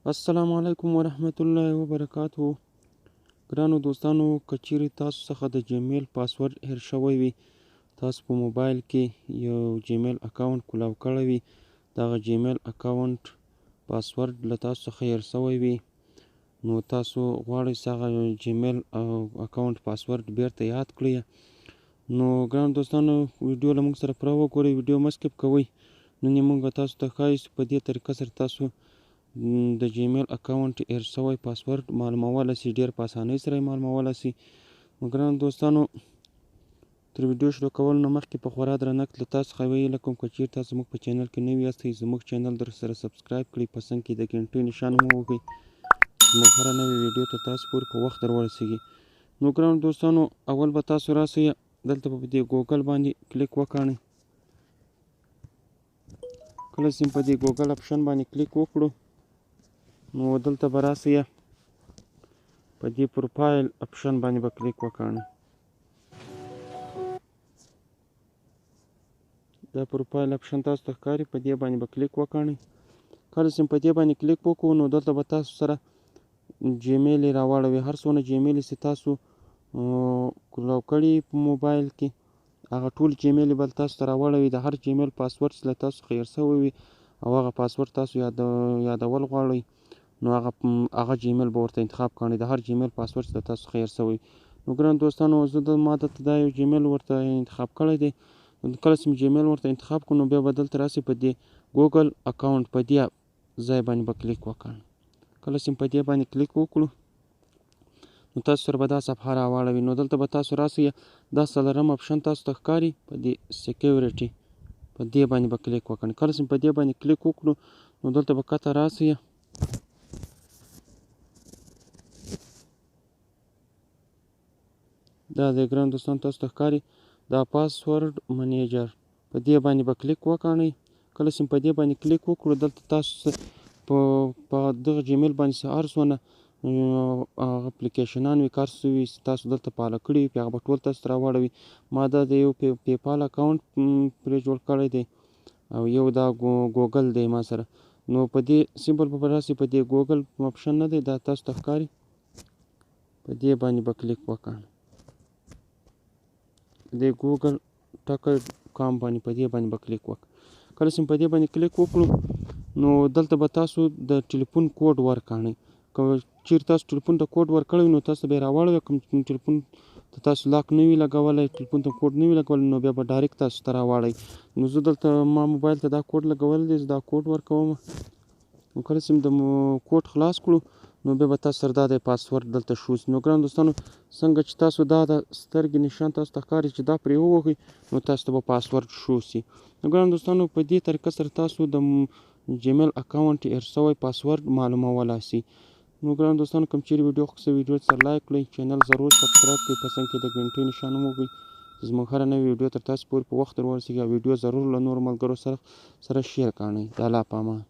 السلام علیکم ورحمت الله وبرکاتہ. ګرانو دوستانو، که چیرې تاسو څخه د جیمیل پاسورډ هیر شوی وي، تاسو په موبایل کې یو جیمیل اکاونټ کولاو کړی وي، دغه جیمیل اکاونټ پاسورډ له تاسو څخه هیر شوی وي، نو تاسو غواړئ چې هغه جیمیل اکاونټ پاسورډ بیرته یاد کړئ. نو ګرانو دوستانو، ویډیو له موږ سره پوره وګورئ، ویډیو مه سکپ کوئ. نن یې موږ تاسو ته ښایو چې په دې طریقه سره تاسو د جیمیل اکاونټ هیر شوی پاسورډ معلومولی سي، ډېر په اسانۍ سره یې معلومولی سي. نو ګرانو دوستانو، تر ویډیو شروع کولو نه مخکې په خورا درنښت له تاسو څخه یوه هیله کوم، که چیرې تاسو زموږ په چینل کې نوي یاستئ، زموږ چینل در سره سبسکرایب کړئ، په څنګ کې د ګنټۍ نښان هم ووهئ، زموږ هره نوې ویډیو تر تاسو پورې په وخت در ورسیږي. نو ګرانو دوستانو، اول به تاسو راسئ دلته په دې ګوګل باندې کلیک وکاڼئ. کله چې په دې ګوګل اپشن باندې کلیک وکړو، نو دلته به راسئ په دې پروفایل اپشن باندې به کلیک وکاڼئ. دا پروفایل اپشن تاسو ته ښکاري، په دې باندې به کلیک وکاڼئ. کله چې په دې باندې کلیک وکړو، نو دلته به تاسو سره جیمیل یې راواړوي. هر څونه جیمیل چې تاسو کولاو کړي په موبایل کې، هغه ټول جیمیل به تاسو ته راواړوي. د هر جیمیل پاسورډ چې له تاسو څخه هیر شوی وي او هغه پاسورډ تاسو یادول غواړئ، نو هغه جیمیل به ورته انتخاب کړئ، د هر جیمیل پاسورډ چې له تاسو څخه هیر شوی. نو ګرانو دوستانو، ما دلته دا یو جیمیل ورته انتخاب کړی دی. کله چې جیمیل ورته انتخاب کړو، نو بیا به دلته راسئ په دې ګوګل اکاونټ په دې ځای باندې به کلیک وکړئ. کله چې په دې باندې کلیک وکړو، نو تاسو سره به دا صفحه راواړوي. نو دلته به تاسو راسئ، دا څلورم اپشن تاسو ته ښکاري، په دې سیکیورټي په دې باندې به کلیک وکړئ. کله چې په دې باندې کلیک وکړو، نو دلته به کته راسئ، دا د ګران دوستان تاسو ته ښکاري، دا پاسورډ منیجر په دې باندې به کلیک وکړئ. کله چې په دې باندې کلیک وکړو، دلته تاسو په دغه جیمیل باندې چې هر څونه اپلیکیشنان وي، کار شوي چې تاسو دلته فالو کړي وي، هغه به ټول تاسو ته راواړوي. ما دا د یو پیپال اکاونټ پرې جوړ کړی دی او یو دا ګوګل دی ما سره. نو په دې سیمبل به راسئ، په دې ګوګل اپشن نه دی، دا تاسو ته ښکاري، په دې باندې به کلیک وکړئ. د ګوګل ټکر کام باندې په دې باندې به کلیک وکړئ. کله چې په دې باندې کلیک وکړو، نو دلته به تاسو د ټلیفون کوډ ورکړئ. که چیرې تاسو ټلیفون ته کوډ ورکړی وي، نو تاسو به یې راواړوي. کوم ټلیفون ته تاسو لاک نه وي لګولی، ټلیفون ته کوډ نه وي لګولی، نو بیا به ډایرکټ تاسو ته راواړوي. نو زه دلته ما موبایل ته دا کوډ لګولی دی، زه دا کوډ ورکوم. نو کله چې د کوډ خلاص کړو، نو بیا به تاسو سره دا د پاسورډ دلته شو سي. نو ګرانو دوستانو، څنګه چې تاسو دا د سترګې نشان تاسو ته ښکاري چې دا پرې ووهئ، نو تاسو ته به پاسورډ شو سي. نو ګرانو دوستانو، په دې طریقه سره تاسو د جیمیل اکاونټ هیر شوی پاسورډ معلومولی سي. نو ګرانو دوستانو، کوم چیرې ویډیو خوښ شوي، ویډیو سره لایک کړئ، چینل ضرور سبسکرایب کړئ، په څنګ کې د ګنټۍ نښان هم ووهئ، زموږ هره نوې ویډیو تر تاسو پورې په وخت در ورسیږي. او ویډیو ضرور له نورو ملګرو سره شیر کړئ. د الله په امان.